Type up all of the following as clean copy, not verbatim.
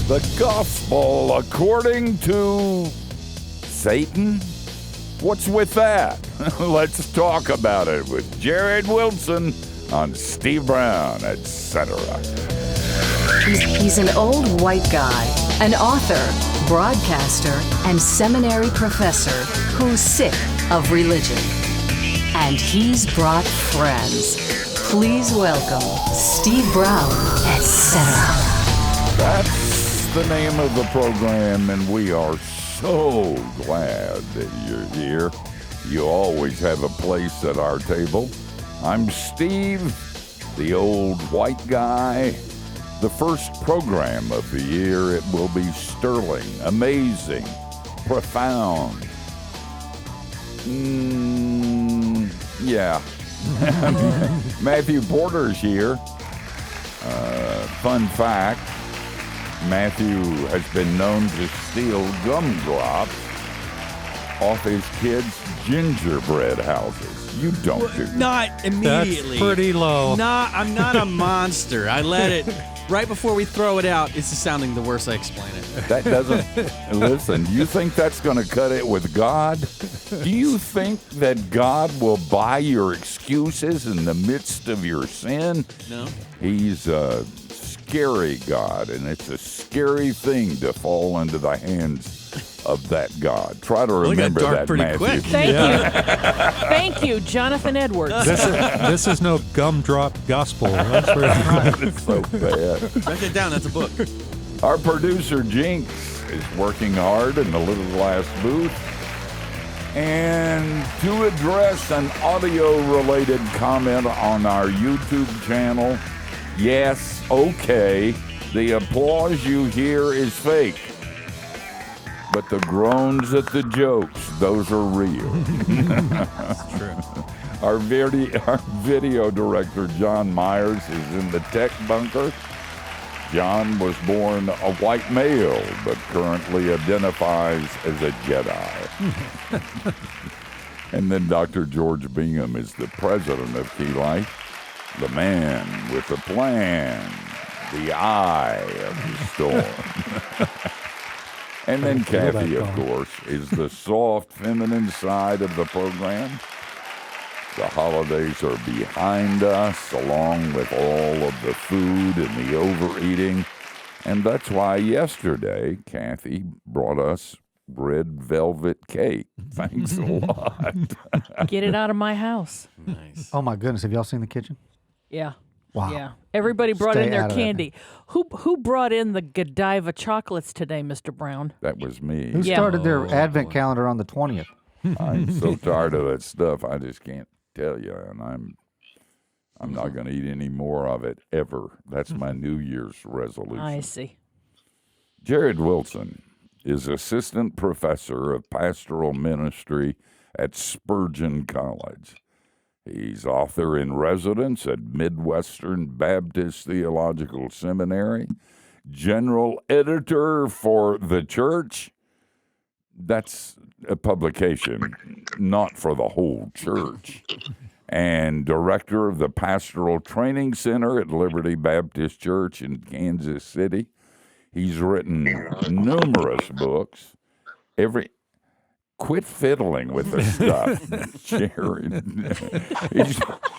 The gospel according to Satan? What's with that? Let's talk about it with Jared Wilson on Steve Brown, etc. He's an old white guy, an author, broadcaster, and seminary professor who's sick of religion. And he's brought friends. Please welcome Steve Brown, etc. That's the name of the program, and we are so glad that you're here. You always have a place at our table. I'm Steve, the old white guy. The first program of the year, it will be sterling, amazing, profound. Yeah. Matthew Porter's here. Fun fact, Matthew has been known to steal gumdrops off his kids' gingerbread houses. You don't do that. Not immediately. That's pretty low. I'm not a monster. I let it, right before we throw it out, it's just sounding the worse I explain it. That doesn't, listen, do you think that's going to cut it with God? Do you think that God will buy your excuses in the midst of your sin? No. He's a scary God, and it's a scary thing to fall into the hands of that God. Try to remember dark that, pretty Matthew. quick. Thank you. Thank you, Jonathan Edwards. This is no gumdrop gospel. That's right. It's so bad. Write it down. That's a book. Our producer, Jinx, is working hard in the little glass booth. And to address an audio-related comment on our YouTube channel, yes, okay, the applause you hear is fake. But the groans at the jokes, those are real. That's true. Our video director, John Myers, is in the tech bunker. John was born a white male, but currently identifies as a Jedi. And then Dr. George Bingham is the president of Key Life, the man with the plan, the eye of the storm. And then Kathy, of course, is the soft, feminine side of the program. The holidays are behind us, along with all of the food and the overeating. And that's why yesterday, Kathy brought us red velvet cake. Thanks a lot. Get it out of my house. Nice. Oh my goodness! Have y'all seen the kitchen? Yeah. Wow. Yeah. Everybody brought Stay in their out of that. candy. Who brought in the Godiva chocolates today, Mr. Brown? That was me. Who Yeah. started their Oh, advent boy. calendar on the 20th? I'm so tired of that stuff. I just can't tell you, and I'm not going to eat any more of it ever. That's my New Year's resolution. I see. Jared Wilson is assistant professor of pastoral ministry at Spurgeon College. He's author in residence at Midwestern Baptist Theological Seminary, general editor for The Church. That's a publication, not for the whole church. And director of the Pastoral Training Center at Liberty Baptist Church in Kansas City. He's written numerous books. Quit fiddling with the stuff, Jared.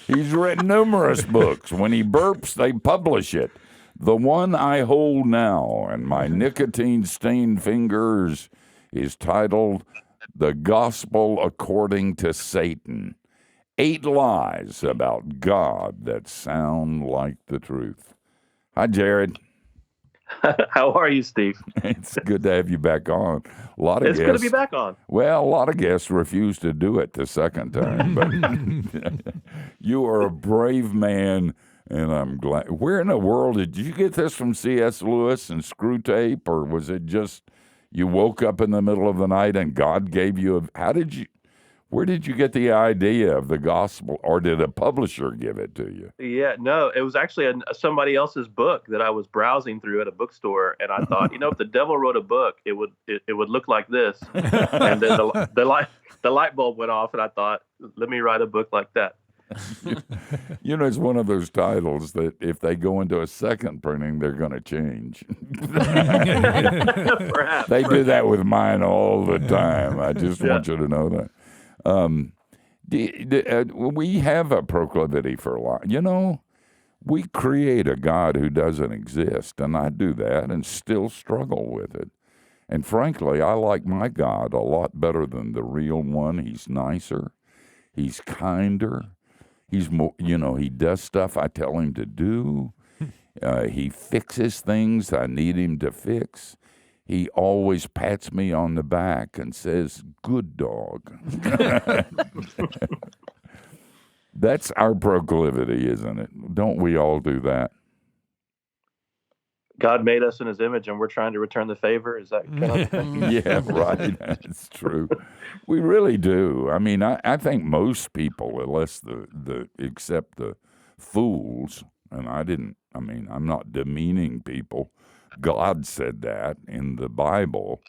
he's written numerous books. When he burps, they publish it. The one I hold now in my nicotine-stained fingers is titled The Gospel According to Satan. 8 lies about God that sound like the truth. Hi, Jared. How are you, Steve? It's good to have you back on. A lot of It's guests, good to be back on. Well, a lot of guests refused to do it the second time, but you are a brave man, and I'm glad. Where in the world did you get this from? C.S. Lewis and Screw Tape, or was it just you woke up in the middle of the night and God gave you where did you get the idea of the gospel, or did a publisher give it to you? Yeah, no, it was actually somebody else's book that I was browsing through at a bookstore, and I thought, if the devil wrote a book, it would look like this. And then the light bulb went off, and I thought, let me write a book like that. You know, it's one of those titles that if they go into a second printing, they're going to change. Perhaps. They do that with mine all the time. I just want you to know that. We have a proclivity for lie. You know, we create a God who doesn't exist, and I do that and still struggle with it. And frankly, I like my God a lot better than the real one. He's nicer. He's kinder. He's more, you know, he does stuff I tell him to do. He fixes things I need him to fix. He always pats me on the back and says, "Good dog." That's our proclivity, isn't it? Don't we all do that? God made us in his image and we're trying to return the favor. Is that kind of the thing? Yeah, right. That's true. We really do. I mean, I think most people, unless except the fools, and I'm not demeaning people. God said that in the Bible,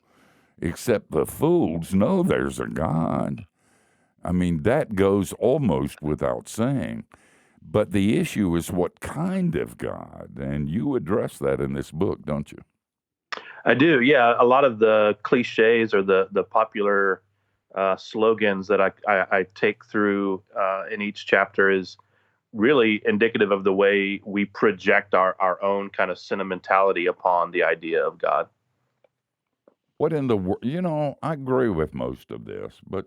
except the fools know there's a God. I mean, that goes almost without saying. But the issue is what kind of God, and you address that in this book, don't you? I do, yeah. A lot of the cliches or the popular slogans that I take through in each chapter is really indicative of the way we project our own kind of sentimentality upon the idea of God. What in the world? You know, I agree with most of this, but...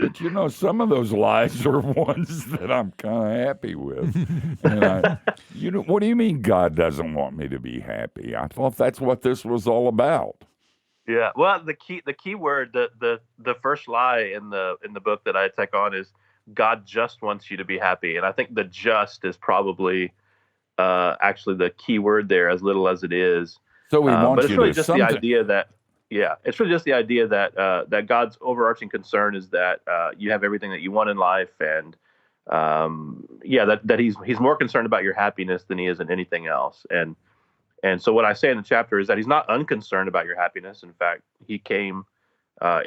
But you know, some of those lies are ones that I'm kind of happy with. And you know, what do you mean God doesn't want me to be happy? I thought that's what this was all about. Yeah. Well, the key word, the first lie in the book that I take on is God just wants you to be happy, and I think the "just" is probably actually the key word there, as little as it is. So he wants but it's you really to just the idea that. Yeah, it's really just the idea that that God's overarching concern is that you have everything that you want in life, and that he's more concerned about your happiness than he is in anything else. And so what I say in the chapter is that he's not unconcerned about your happiness. In fact, he came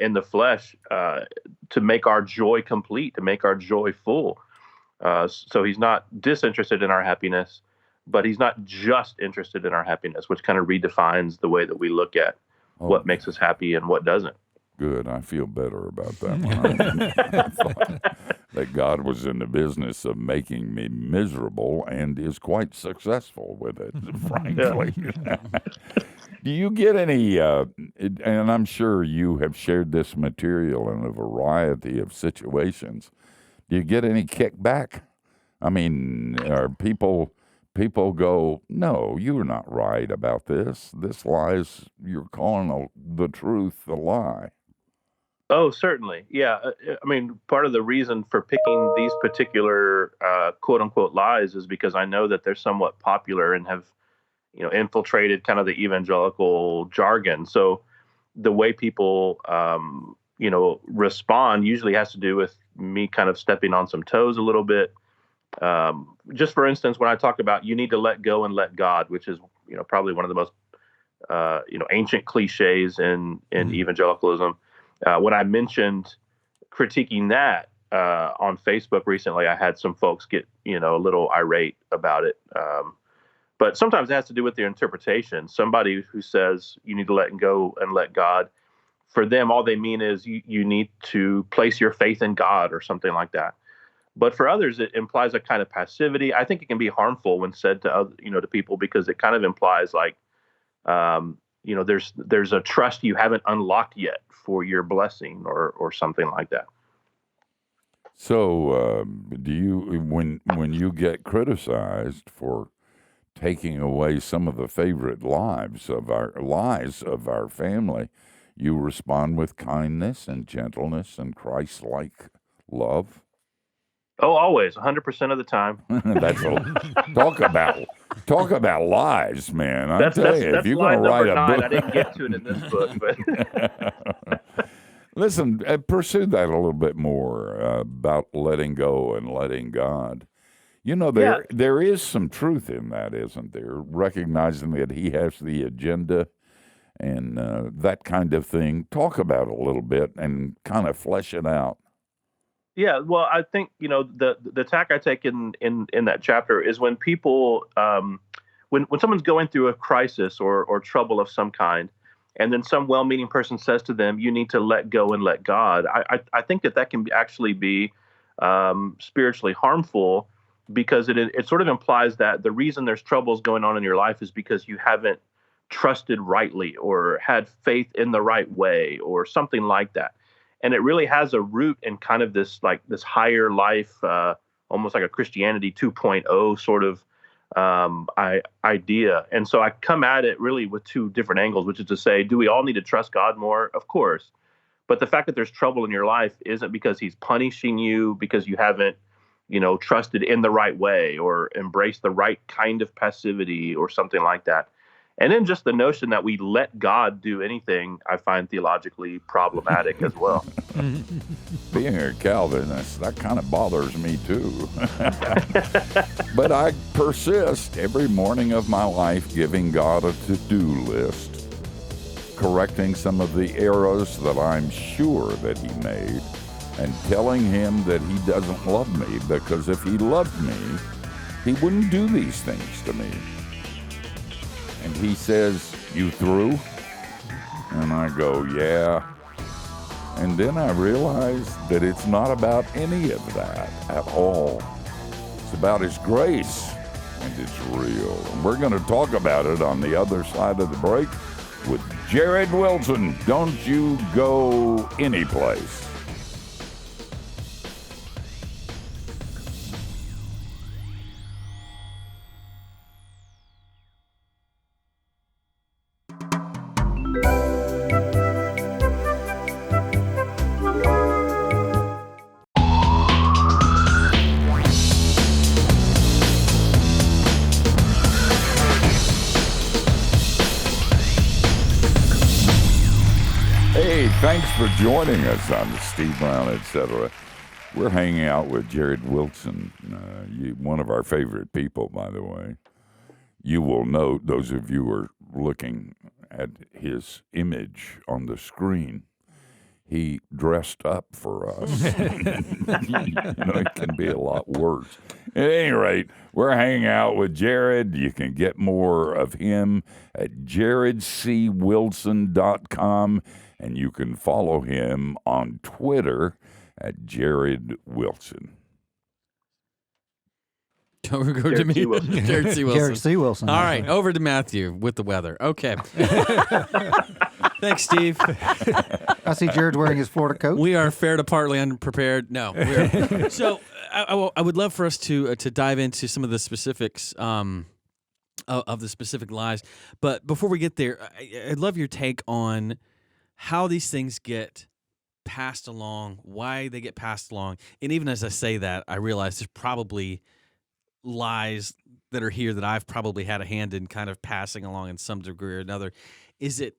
in the flesh to make our joy complete, to make our joy full. So he's not disinterested in our happiness, but he's not just interested in our happiness, which kind of redefines the way that we look at what makes us happy and what doesn't. Good. I feel better about that one. I thought that God was in the business of making me miserable and is quite successful with it, frankly. Do you get any, and I'm sure you have shared this material in a variety of situations, do you get any kickback? I mean, are people go, "No, you're not right about this. This lies, you're calling the truth a lie." Oh, certainly. Yeah. I mean, part of the reason for picking these particular quote unquote lies is because I know that they're somewhat popular and have, infiltrated kind of the evangelical jargon. So the way people, respond usually has to do with me kind of stepping on some toes a little bit. Just for instance, when I talk about you need to let go and let God, which is, probably one of the most, ancient cliches in evangelicalism. When I mentioned critiquing that on Facebook recently, I had some folks get, a little irate about it. But sometimes it has to do with their interpretation. Somebody who says you need to let go and let God, for them, all they mean is you need to place your faith in God or something like that. But for others, it implies a kind of passivity. I think it can be harmful when said to other, to people, because it kind of implies like, there's a trust you haven't unlocked yet for your blessing or something like that. So, do you, when you get criticized for taking away some of the favorite lies of our family, you respond with kindness and gentleness and Christ-like love? Oh, always, 100% of the time. That's talk about lies, man. I tell you, if you're going to write a book, I didn't get to it in this book, but listen, pursue that a little bit more about letting go and letting God. There is some truth in that, isn't there? Recognizing that He has the agenda and that kind of thing. Talk about it a little bit and kind of flesh it out. Yeah, well, I think the tack I take in that chapter is when people when someone's going through a crisis or trouble of some kind, and then some well-meaning person says to them, "You need to let go and let God." I think that can actually be spiritually harmful because it sort of implies that the reason there's troubles going on in your life is because you haven't trusted rightly or had faith in the right way or something like that. And it really has a root in kind of this higher life, almost like a Christianity 2.0 sort of idea. And so I come at it really with two different angles, which is to say, do we all need to trust God more? Of course. But the fact that there's trouble in your life isn't because he's punishing you because you haven't, trusted in the right way or embraced the right kind of passivity or something like that. And then just the notion that we let God do anything, I find theologically problematic as well. Being a Calvinist, that kind of bothers me too. But I persist every morning of my life giving God a to-do list, correcting some of the errors that I'm sure that he made, and telling him that he doesn't love me, because if he loved me, he wouldn't do these things to me. And he says, "You through?" And I go, "Yeah." And then I realize that it's not about any of that at all. It's about his grace, and it's real. And we're going to talk about it on the other side of the break with Jared Wilson. Don't you go anyplace. Thanks for joining us on the Steve Brown, etc. We're hanging out with Jared Wilson, one of our favorite people, by the way. You will note, those of you who are looking at his image on the screen, he dressed up for us. It can be a lot worse. At any rate, we're hanging out with Jared. You can get more of him at jaredcwilson.com. And you can follow him on Twitter at Jared Wilson. Over to me. Jared C. Wilson. Jared C. Wilson. All right, over to Matthew with the weather. Okay. Thanks, Steve. I see Jared's wearing his Florida coat. We are fair to partly unprepared. No. So I would love for us to dive into some of the specifics of the specific lies. But before we get there, I'd love your take on how these things get passed along, why they get passed along. And even as I say that, I realize there's probably lies that are here that I've probably had a hand in kind of passing along in some degree or another. Is it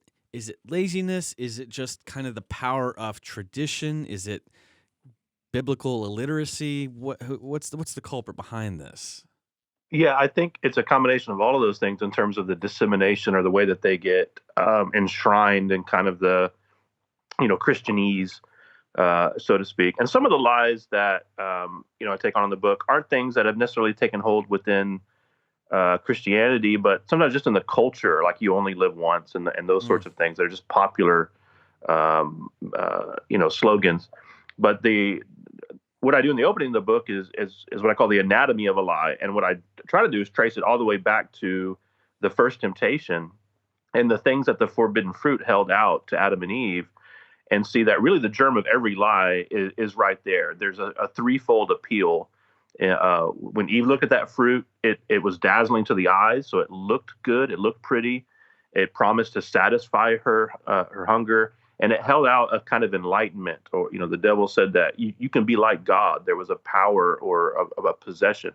laziness? Is it just kind of the power of tradition? Is it biblical illiteracy? What's the culprit behind this? Yeah, I think it's a combination of all of those things in terms of the dissemination or the way that they get enshrined in kind of the, Christianese, so to speak. And some of the lies that, I take on in the book aren't things that have necessarily taken hold within Christianity, but sometimes just in the culture, like you only live once and those sorts of things. They're just popular, slogans. But what I do in the opening of the book is what I call the anatomy of a lie. And what I try to do is trace it all the way back to the first temptation and the things that the forbidden fruit held out to Adam and Eve, and see that really the germ of every lie is right there. There's a threefold appeal. When Eve looked at that fruit, it was dazzling to the eyes, so it looked good, it looked pretty, it promised to satisfy her hunger. And it held out a kind of enlightenment, or, the devil said that you can be like God. There was a power or of a possession.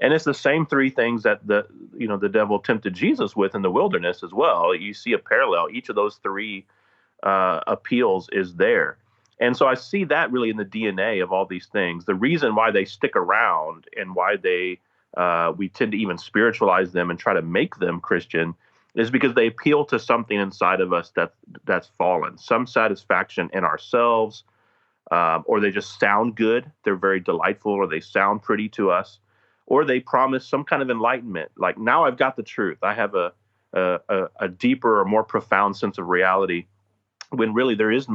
And it's the same three things that the devil tempted Jesus with in the wilderness as well. You see a parallel. Each of those three appeals is there. And so I see that really in the DNA of all these things. The reason why they stick around and why we tend to even spiritualize them and try to make them Christian is because they appeal to something inside of us that's fallen, some satisfaction in ourselves, or they just sound good. They're very delightful, or they sound pretty to us, or they promise some kind of enlightenment. Like, now I've got the truth. I have a deeper or more profound sense of reality, when really there is,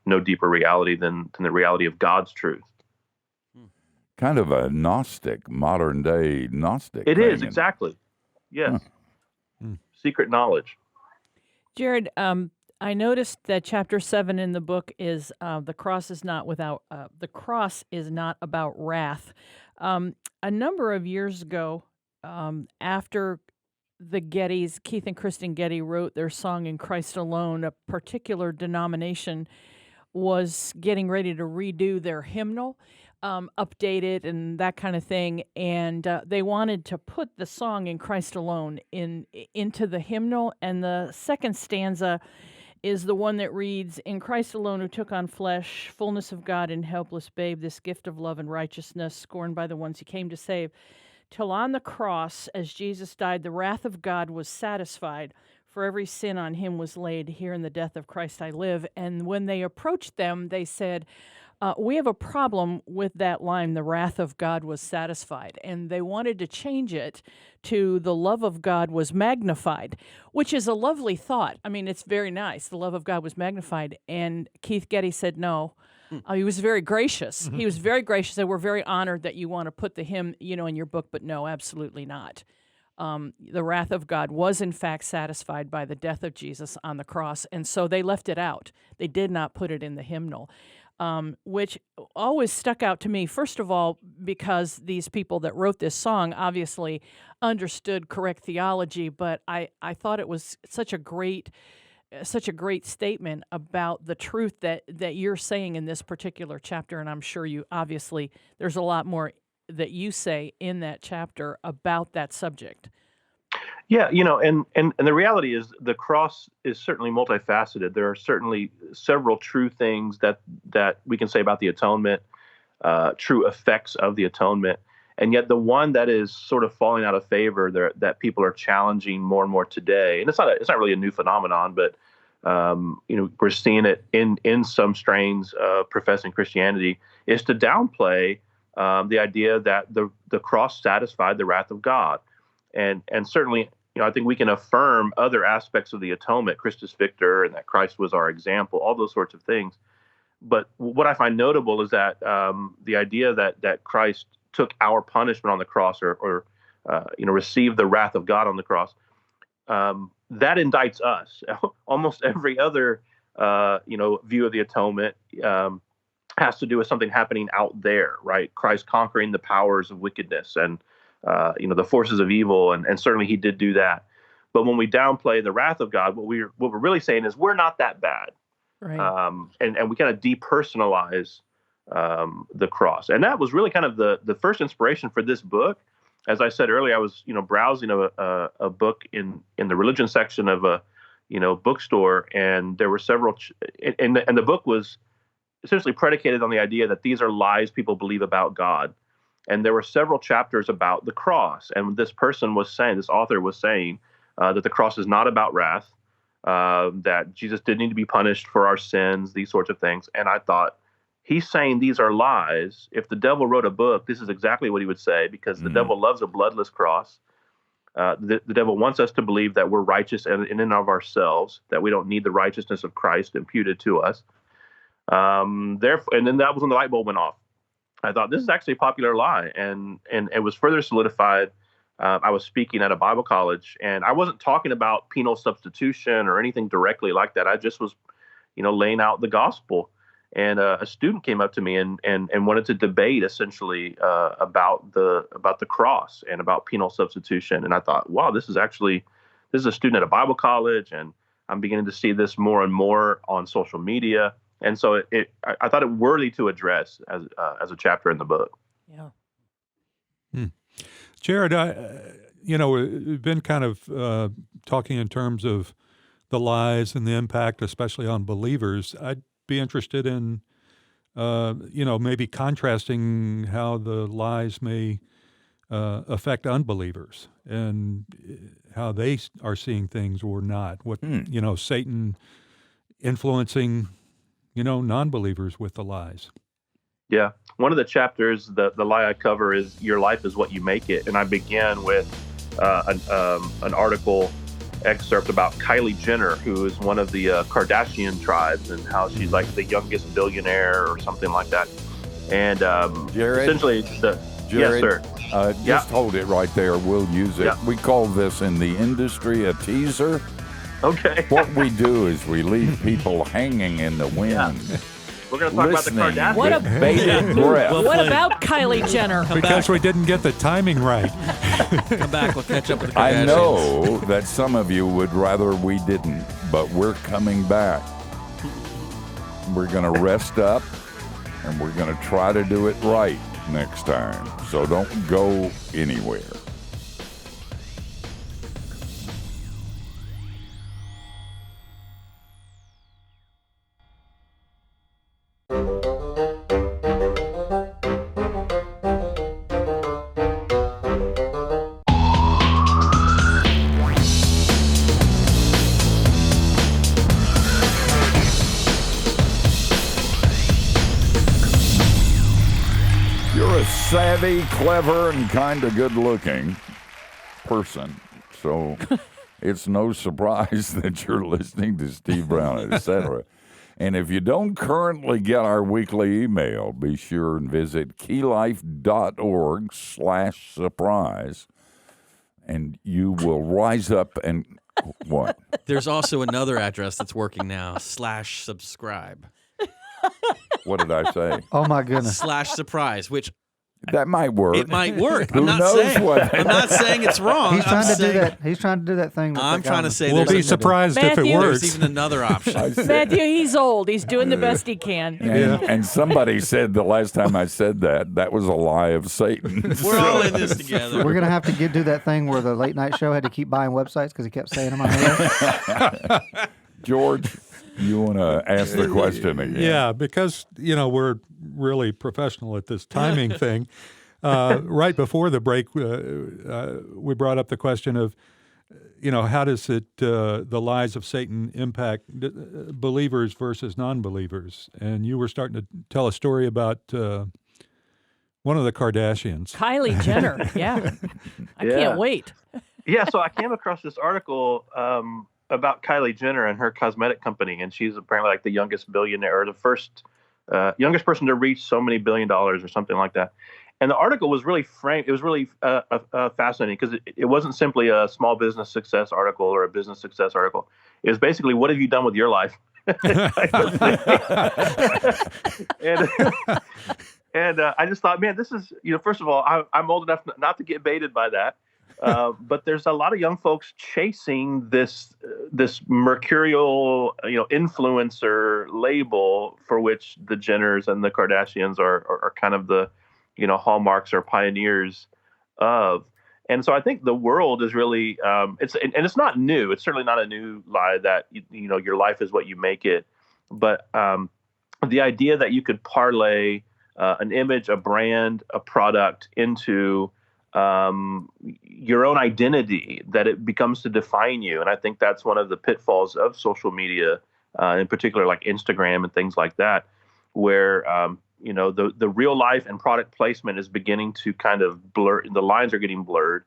no deeper reality than the reality of God's truth. Kind of a Gnostic, modern day Gnostic. It thing. is, exactly. Yes. Secret knowledge. Jared, I noticed that chapter 7 in the book is the cross is not about wrath. A number of years ago, after the Gettys, Keith and Kristen Getty, wrote their song "In Christ Alone," a particular denomination was getting ready to redo their hymnal, update it and that kind of thing, and they wanted to put the song "In Christ Alone" into the hymnal, and the second stanza is the one that reads, "In Christ alone who took on flesh, fullness of God and helpless babe, this gift of love and righteousness, scorned by the ones he came to save. Till on the cross, as Jesus died, the wrath of God was satisfied. For every sin on him was laid. Here in the death of Christ I live." And when they approached them, they said, we have a problem with that line, "the wrath of God was satisfied." And they wanted to change it to "the love of God was magnified," which is a lovely thought. I mean, it's very nice. The love of God was magnified. And Keith Getty said no. He was very gracious. He was very gracious. Said, "We're very honored that you want to put the hymn, in your book, but no, absolutely not." The wrath of God was in fact satisfied by the death of Jesus on the cross, and so they left it out. They did not put it in the hymnal, which always stuck out to me, first of all, because these people that wrote this song obviously understood correct theology, but I thought it was such a great statement about the truth that you're saying in this particular chapter, and I'm sure there's a lot more that you say in that chapter about that subject. Yeah, and the reality is the cross is certainly multifaceted. There are certainly several true things that we can say about the atonement, true effects of the atonement, and yet the one that is sort of falling out of favor that people are challenging more and more today, and it's not really a new phenomenon, but we're seeing it in some strains of professing Christianity, is to downplay the idea that the cross satisfied the wrath of God. And certainly, I think we can affirm other aspects of the atonement, Christus Victor, and that Christ was our example, all those sorts of things. But what I find notable is that the idea that Christ took our punishment on the cross, or received the wrath of God on the cross, that indicts us. Almost every other view of the atonement has to do with something happening out there, right? Christ conquering the powers of wickedness and the forces of evil, and certainly he did do that. But when we downplay the wrath of God, what we're really saying is we're not that bad, Right. and we kind of depersonalize the cross. And that was really kind of the first inspiration for this book. As I said earlier, I was browsing a book in the religion section of a bookstore, and there were several, and the book was essentially predicated on the idea that these are lies people believe about God. And there were several chapters about the cross. And this author was saying that the cross is not about wrath, that Jesus didn't need to be punished for our sins, these sorts of things. And I thought, he's saying these are lies. If the devil wrote a book, this is exactly what he would say, because the devil loves a bloodless cross. The devil wants us to believe that we're righteous in and of ourselves, that we don't need the righteousness of Christ imputed to us. Therefore, and then that was when the light bulb went off. I thought, this is actually a popular lie, and it was further solidified. I was speaking at a Bible college, and I wasn't talking about penal substitution or anything directly like that. I just was, laying out the gospel. And a student came up to me and wanted to debate essentially about the cross and about penal substitution. And I thought, wow, this is a student at a Bible college, and I'm beginning to see this more and more on social media. And so I thought it worthy to address as a chapter in the book. Yeah. Jared, we've been kind of talking in terms of the lies and the impact, especially on believers. I'd be interested in, maybe contrasting how the lies may affect unbelievers and how they are seeing things or not. What, Satan influencing non-believers with the lies. Yeah. One of the chapters, the lie I cover is your life is what you make it. And I began with an article excerpt about Kylie Jenner, who is one of the Kardashian tribes, and how she's like the youngest billionaire or something like that. And Jared, essentially, yes, sir. Just hold it right there. We'll use it. Yeah. We call this in the industry a teaser. Okay. What we do is we leave people hanging in the wind. Yeah. We're going to talk about the listening Kardashians. What with bated breath. Well, What about Kylie Jenner? Because we didn't get the timing right. Come back. We'll catch up with the I Kardashians. know that some of you would rather we didn't, but we're coming back. We're going to rest up, and we're going to try to do it right next time. So don't go anywhere. You're a savvy, clever, and kind of good-looking person, so it's no surprise that you're listening to Steve Brown, etc. And if you don't currently get our weekly email, be sure and visit keylife.org/surprise, and you will rise up and what? There's also another address that's working now, /subscribe. What did I say? Oh my goodness. /surprise, which That might work. it might work. Who I'm not knows saying what- I'm not saying it's wrong. He's trying I'm to do saying, that. He's trying to do that thing. That I'm that trying guy- to say We'll be there's surprised if it Matthew. there's works. even another option. I said- Matthew, he's old. He's doing the best he can. And somebody said the last time I said that was a lie of Satan. We're all in this together. We're gonna have to do that thing where the late night show had to keep buying websites because he kept saying them on the air. George, you want to ask the question again? Yeah, because we're really professional at this timing thing. Right before the break, we brought up the question of, how does the lies of Satan impact believers versus non-believers? And you were starting to tell a story about one of the Kardashians. Kylie Jenner. Yeah. I Yeah. can't wait. Yeah, so I came across this article about Kylie Jenner and her cosmetic company, and she's apparently like the youngest billionaire, or the first youngest person to reach so many $1 billion or something like that. And the article was really framed. It was really fascinating because it wasn't simply a small business success article or a business success article. It was basically, what have you done with your life? and I just thought, man, this is, first of all, I'm old enough not to get baited by that. But there's a lot of young folks chasing this mercurial, influencer label for which the Jenners and the Kardashians are kind of the, hallmarks or pioneers of. And so I think the world is really, it's not new. It's certainly not a new lie that, your life is what you make it. But the idea that you could parlay an image, a brand, a product into your own identity, that it becomes to define you. And I think that's one of the pitfalls of social media, in particular, like Instagram and things like that, where, the real life and product placement is beginning to kind of blur. The lines are getting blurred.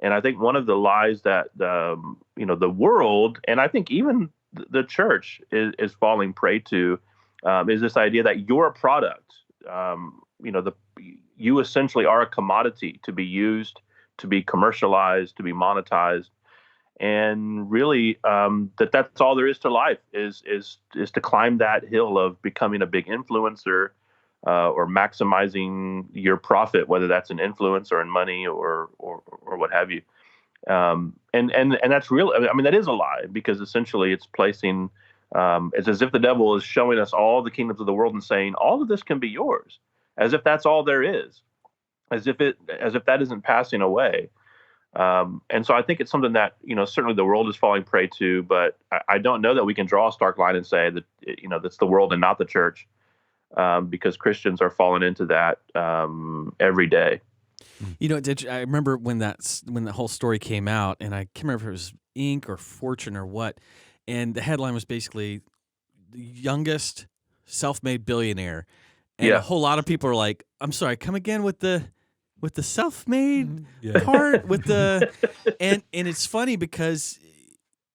And I think one of the lies that, the world, and I think even the church is falling prey to, is this idea that you're a product. You essentially are a commodity to be used, to be commercialized, to be monetized, and really that's all there is to life is to climb that hill of becoming a big influencer or maximizing your profit, whether that's in influence or in money or what have you. And that's real. I mean, that is a lie, because essentially it's placing. It's as if the devil is showing us all the kingdoms of the world and saying all of this can be yours, as if that's all there is, as if that isn't passing away. And so I think it's something that, certainly the world is falling prey to, but I don't know that we can draw a stark line and say that, that's the world and not the church, because Christians are falling into that every day. I remember when the whole story came out, and I can't remember if it was Inc. or Fortune or what, and the headline was basically the youngest self-made billionaire, and Yeah. a whole lot of people are like, "I'm sorry, come again with the self-made Yeah. part with the," and it's funny because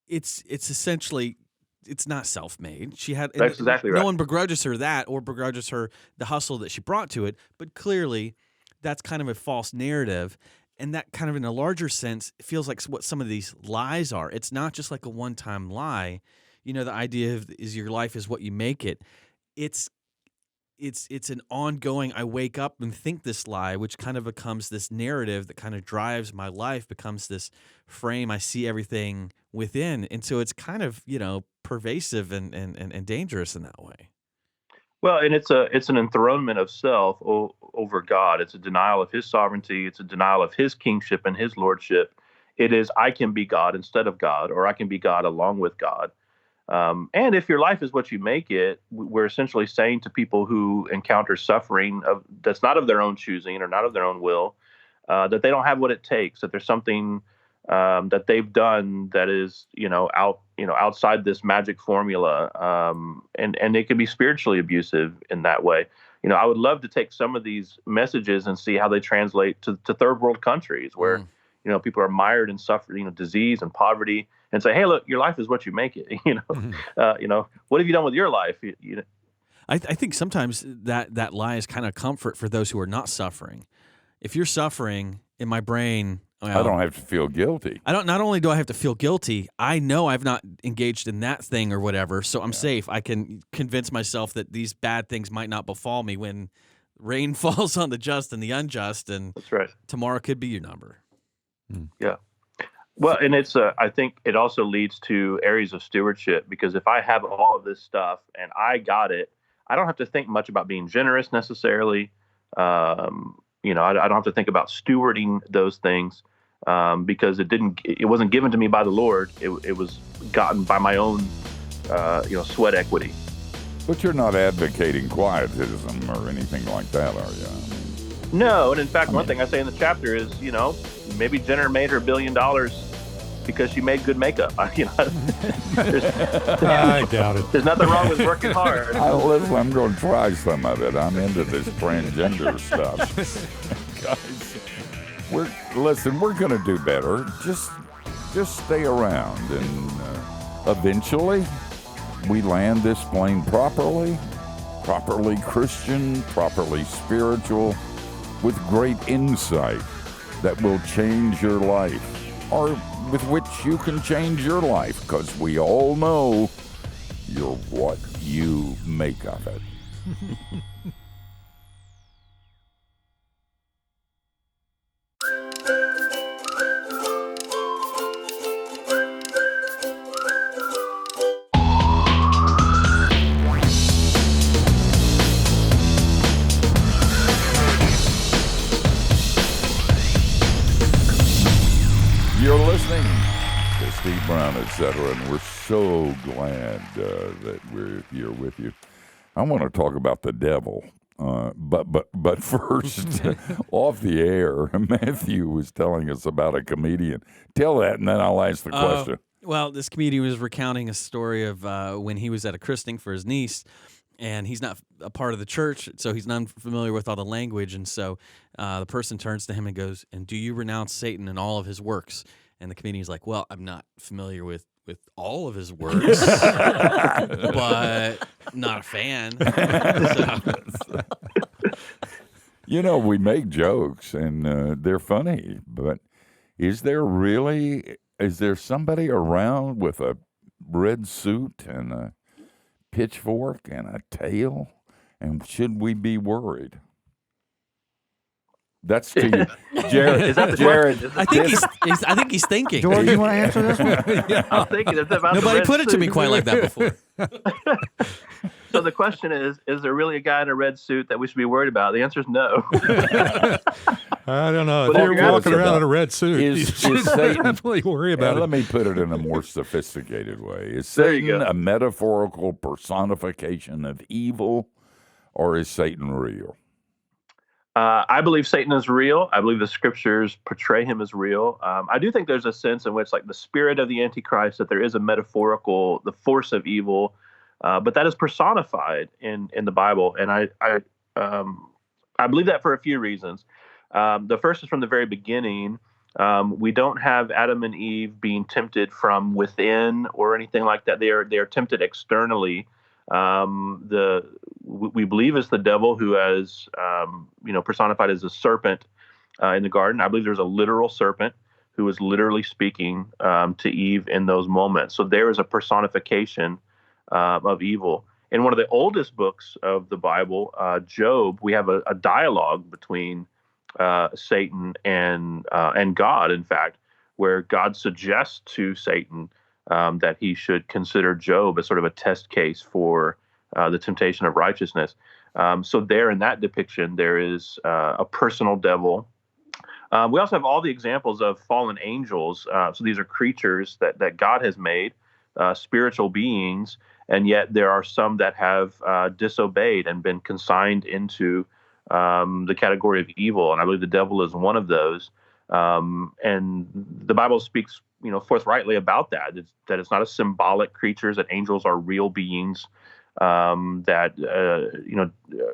it's essentially. It's not self-made. She had. That's exactly right. No one begrudges her that, or begrudges her the hustle that she brought to it. But clearly, that's kind of a false narrative, and that kind of, in a larger sense, feels like what some of these lies are. It's not just like a one-time lie. The idea of is your life is what you make it. It's an ongoing. I wake up and think this lie, which kind of becomes this narrative that kind of drives my life. Becomes this frame. I see everything within, and so it's kind of pervasive and dangerous in that way. Well, and it's an enthronement of self over God. It's a denial of His sovereignty. It's a denial of His kingship and His lordship. It is, I can be God instead of God, or I can be God along with God. And if your life is what you make it, we're essentially saying to people who encounter suffering that's not of their own choosing or not of their own will, that they don't have what it takes, that there's something that they've done that is, outside this magic formula, and it can be spiritually abusive in that way. I would love to take some of these messages and see how they translate to third world countries where, people are mired in suffering, disease and poverty, and say, hey, look, your life is what you make it. What have you done with your life? I think sometimes that lie is kind of comfort for those who are not suffering. If you're suffering, in my brain, I don't have to feel guilty. Not only do I have to feel guilty, I know I've not engaged in that thing or whatever, so I'm safe. I can convince myself that these bad things might not befall me when rain falls on the just and the unjust, and that's right. Tomorrow could be your number. Yeah. Well, and it's I think it also leads to areas of stewardship, because if I have all of this stuff and I got it, I don't have to think much about being generous necessarily. I don't have to think about stewarding those things. Because it wasn't given to me by the Lord. It was gotten by my own, sweat equity. But you're not advocating quietism or anything like that, are you? No, and in fact, one thing I say in the chapter is, maybe Jenner made her $1 billion because she made good makeup. I doubt it. There's nothing wrong with working hard. Listen, I'm going to try some of it. I'm into this transgender stuff, guys. We're going to do better. Just stay around, and eventually we land this plane properly Christian, properly spiritual, with great insight that will change your life, or with which you can change your life, because we all know you're what you make of it. You're listening to Steve Brown, etc., and we're so glad that we're here with you. I want to talk about the devil, but first, off the air, Matthew was telling us about a comedian. Tell that, and then I'll ask the question. Well, this comedian was recounting a story of when he was at a christening for his niece, and he's not a part of the church, so he's not familiar with all the language. And so the person turns to him and goes, "And do you renounce Satan and all of his works?" And the comedian's like, "Well, I'm not familiar with all of his works, but not a fan." So. We make jokes, and they're funny, but is there somebody around with a red suit and a pitchfork and a tail, and should we be worried? That's to you, Jared. Is that the Jared? I think he's thinking. George, you want to answer this one? Yeah, I'm thinking it's about Nobody put it to me quite like that before. So the question is there really a guy in a red suit that we should be worried about? The answer is no. I don't know. But If you're you're walking around about- in a red suit, is you should Satan- definitely worry about Let it. me put it in a more sophisticated way. Is There you Satan go. a metaphorical personification of evil, or is Satan real? I believe Satan is real. I believe the scriptures portray him as real. I do think there's a sense in which, like, the spirit of the Antichrist, that there is a metaphorical, the force of evil, but that is personified in the Bible, and I believe that for a few reasons. The first is from the very beginning. We don't have Adam and Eve being tempted from within or anything like that. They are tempted externally. We believe it's the devil who has personified as a serpent in the garden. I believe there's a literal serpent who is literally speaking to Eve in those moments. So there is a personification of evil. In one of the oldest books of the Bible, Job, we have a dialogue between Satan and God, in fact, where God suggests to Satan that he should consider Job as sort of a test case for the temptation of righteousness. So there in that depiction, there is a personal devil. We also have all the examples of fallen angels. So these are creatures that God has made, spiritual beings, and yet there are some that have disobeyed and been consigned into the category of evil. And I believe the devil is one of those. And the Bible speaks, forthrightly about that. That it's not a symbolic creatures, that angels are real beings that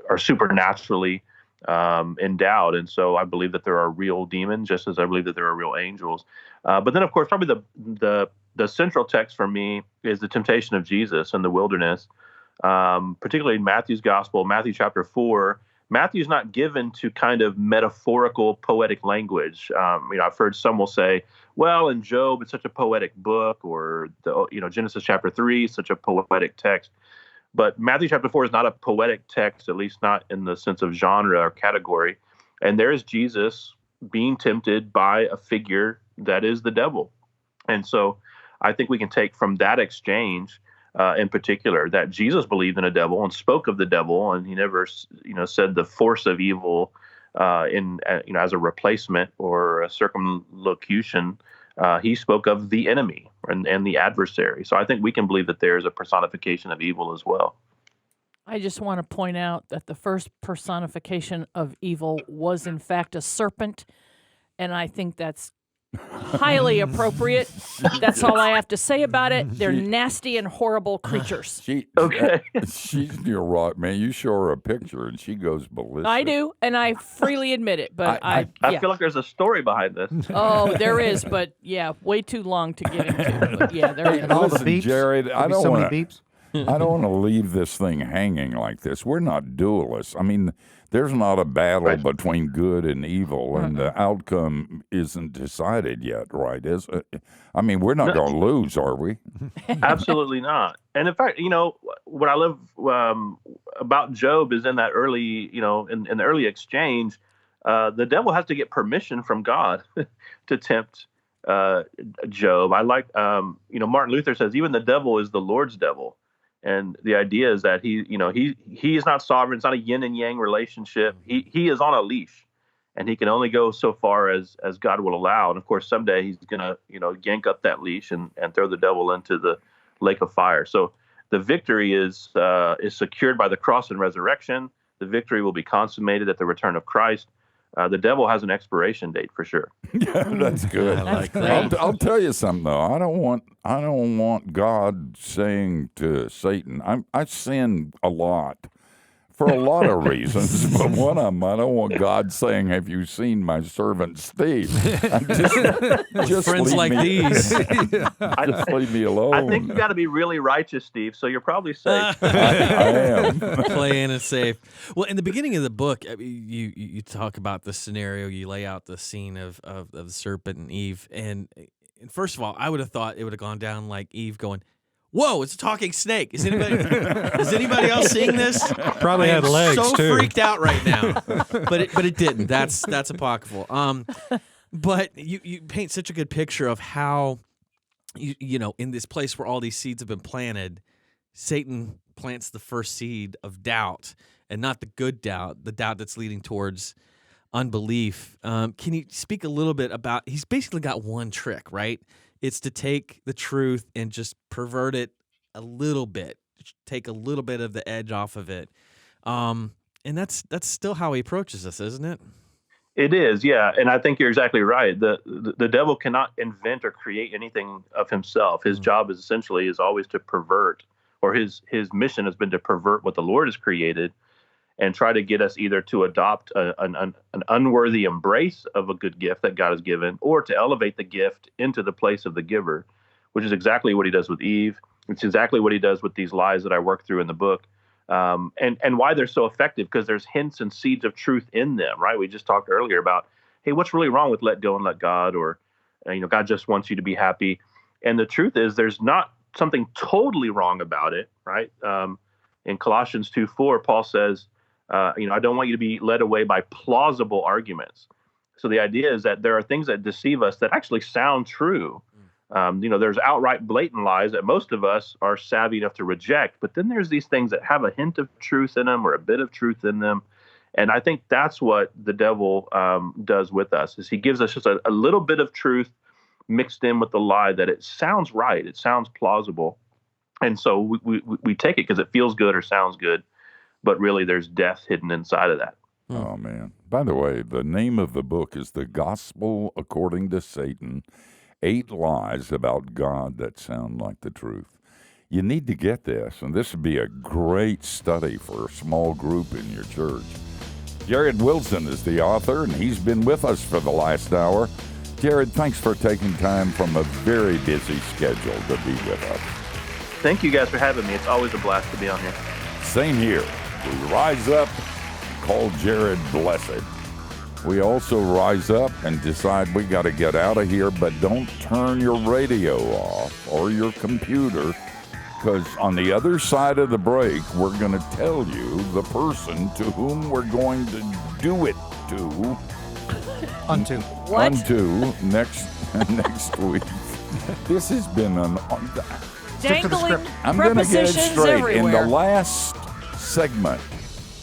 are supernaturally endowed. And so I believe that there are real demons, just as I believe that there are real angels. But then, of course, probably the central text for me is the temptation of Jesus in the wilderness, particularly in Matthew's gospel, Matthew chapter 4. Matthew's not given to kind of metaphorical, poetic language. I've heard some will say, well, in Job, it's such a poetic book, or Genesis chapter 3 is such a poetic text. But Matthew chapter 4 is not a poetic text, at least not in the sense of genre or category. And there is Jesus being tempted by a figure that is the devil. And so I think we can take from that exchange in particular that Jesus believed in a devil and spoke of the devil, and he never said the force of evil as a replacement or a circumlocution. He spoke of the enemy and the adversary. So I think we can believe that there is a personification of evil as well. I just want to point out that the first personification of evil was in fact a serpent, and I think that's highly appropriate. That's all I have to say about it. They're nasty and horrible creatures. You're right, man. You show her a picture and she goes ballistic. I do, and I freely admit it. But I feel like there's a story behind this. Oh, there is, but way too long to get into. But yeah, there is. And all the Listen, beeps. Jared, I don't so want many beeps. I don't want to leave this thing hanging like this. We're not dualists. I mean, there's not a battle between good and evil, and the outcome isn't decided yet, right? I mean, we're not going to lose, are we? Absolutely not. And in fact, what I love about Job is in that early, in the early exchange, the devil has to get permission from God to tempt Job. I like, Martin Luther says, even the devil is the Lord's devil. And the idea is that he is not sovereign. It's not a yin and yang relationship. He is on a leash, and he can only go so far as God will allow. And of course, someday he's gonna yank up that leash and throw the devil into the lake of fire. So the victory is secured by the cross and resurrection. The victory will be consummated at the return of Christ. The devil has an expiration date for sure. Yeah, that's good. I like that. I'll tell you something though. I don't want God saying to Satan, I sin a lot for a lot of reasons, but one of them, I don't want God saying, "Have you seen my servant Steve?" Just Friends like these. Just leave me alone. I think you got to be really righteous, Steve. So you're probably safe. I am. Playing it safe. Well, in the beginning of the book, you talk about the scenario. You lay out the scene of the serpent and Eve. And first of all, I would have thought it would have gone down like Eve going, "Whoa, it's a talking snake." Is anybody else seeing this? Probably had legs so too. Freaked out right now, but it didn't. That's apocryphal. But you paint such a good picture of how in this place where all these seeds have been planted, Satan plants the first seed of doubt, and not the good doubt, the doubt that's leading towards unbelief. Can you speak a little bit about? He's basically got one trick, right? It's to take the truth and just pervert it a little bit, take a little bit of the edge off of it. And that's still how he approaches us, isn't it? It is, yeah. And I think you're exactly right. The devil cannot invent or create anything of himself. His job is always to pervert or his mission has been to pervert what the Lord has created and try to get us either to adopt an unworthy embrace of a good gift that God has given, or to elevate the gift into the place of the giver, which is exactly what he does with Eve. It's exactly what he does with these lies that I work through in the book. And why they're so effective, because there's hints and seeds of truth in them, right? We just talked earlier about, hey, what's really wrong with let go and let God, or, God just wants you to be happy. And the truth is there's not something totally wrong about it, right? In Colossians 2:4, Paul says, I don't want you to be led away by plausible arguments. So the idea is that there are things that deceive us that actually sound true. There's outright blatant lies that most of us are savvy enough to reject, but then there's these things that have a hint of truth in them or a bit of truth in them. And I think that's what the devil does with us, is he gives us just a little bit of truth mixed in with the lie that it sounds right, it sounds plausible. And so we take it because it feels good or sounds good, but really there's death hidden inside of that. Oh, man. By the way, the name of the book is The Gospel According to Satan, 8 Lies About God That Sound Like the Truth. You need to get this, and this would be a great study for a small group in your church. Jared Wilson is the author, and he's been with us for the last hour. Jared, thanks for taking time from a very busy schedule to be with us. Thank you guys for having me. It's always a blast to be on here. Same here. We rise up, call Jared blessed. We also rise up and decide we got to get out of here, but don't turn your radio off or your computer, because on the other side of the break, we're going to tell you the person to whom we're going to do it to. Unto. What? Unto next week. This has been an... Dangling I'm going to get it prepositions straight. everywhere. In the last segment,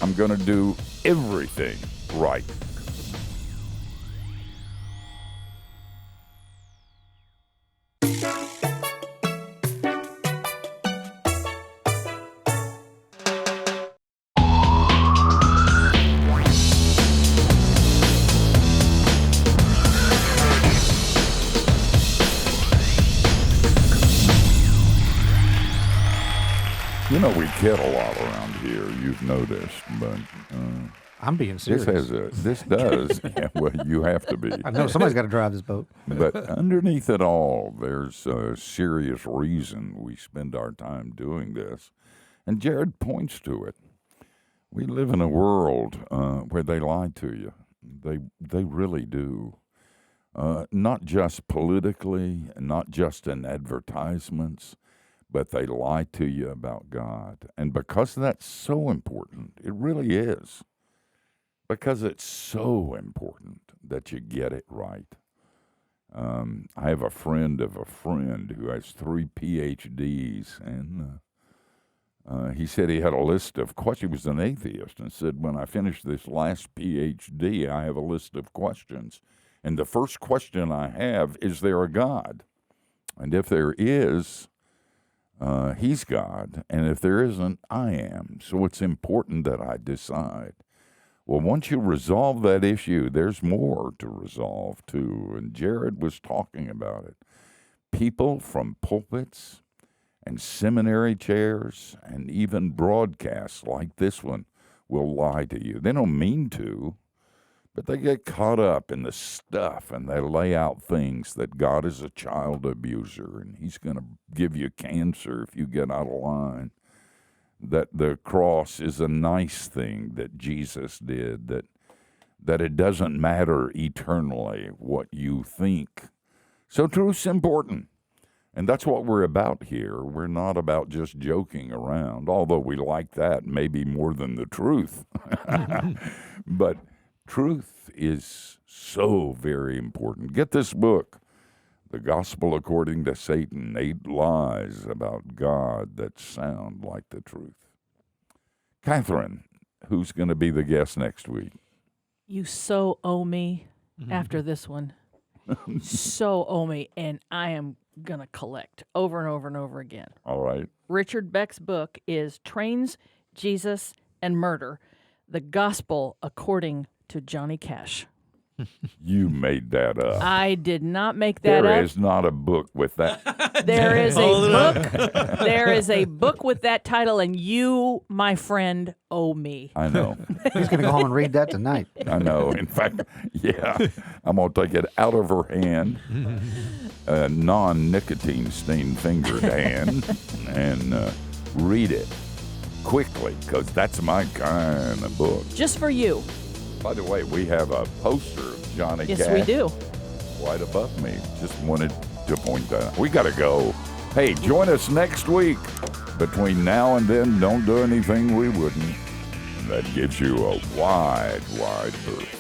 I'm going to do everything right. We kid a lot around here, you've noticed, but I'm being serious. this does. Yeah, well, you have to be. I know somebody's got to drive this boat. But underneath it all, there's a serious reason we spend our time doing this, and Jared points to it. We live in a world where they lie to you. They really do. Not just politically, not just in advertisements, but they lie to you about God. And because that's so important, it really is, because it's so important that you get it right. I have a friend of a friend who has 3 PhDs, and he said he had a list of questions. He was an atheist, and said, when I finish this last PhD, I have a list of questions. And the first question I have, is there a God? And if there is, he's God, and if there isn't, I am. So it's important that I decide. Well, once you resolve that issue, there's more to resolve, too, and Jared was talking about it. People from pulpits and seminary chairs and even broadcasts like this one will lie to you. They don't mean to, but they get caught up in the stuff, and they lay out things that God is a child abuser, and he's going to give you cancer if you get out of line, that the cross is a nice thing that Jesus did, that it doesn't matter eternally what you think. So truth's important, and that's what we're about here. We're not about just joking around, although we like that maybe more than the truth. But truth is so very important. Get this book, The Gospel According to Satan, 8 Lies About God That Sound Like the Truth. Catherine, who's going to be the guest next week? You so owe me after this one. So owe me, and I am going to collect over and over and over again. All right. Richard Beck's book is Trains, Jesus, and Murder, The Gospel According to Johnny Cash. You made that up. I did not make that There up. is not a book with that. There is a Hold it book. There is a book with that title, and you, my friend, owe me. I know. He's going to go home and read that tonight. I know. In fact, yeah, I'm going to take it out of her hand, non-nicotine stained fingered hand, and read it quickly, because that's my kind of book. Just for you. By the way, we have a poster of Johnny Yes, Cash we do. right above me. Just wanted to point that out. We got to go. Hey, join us next week. Between now and then, don't do anything we wouldn't. That gives you a wide, wide berth.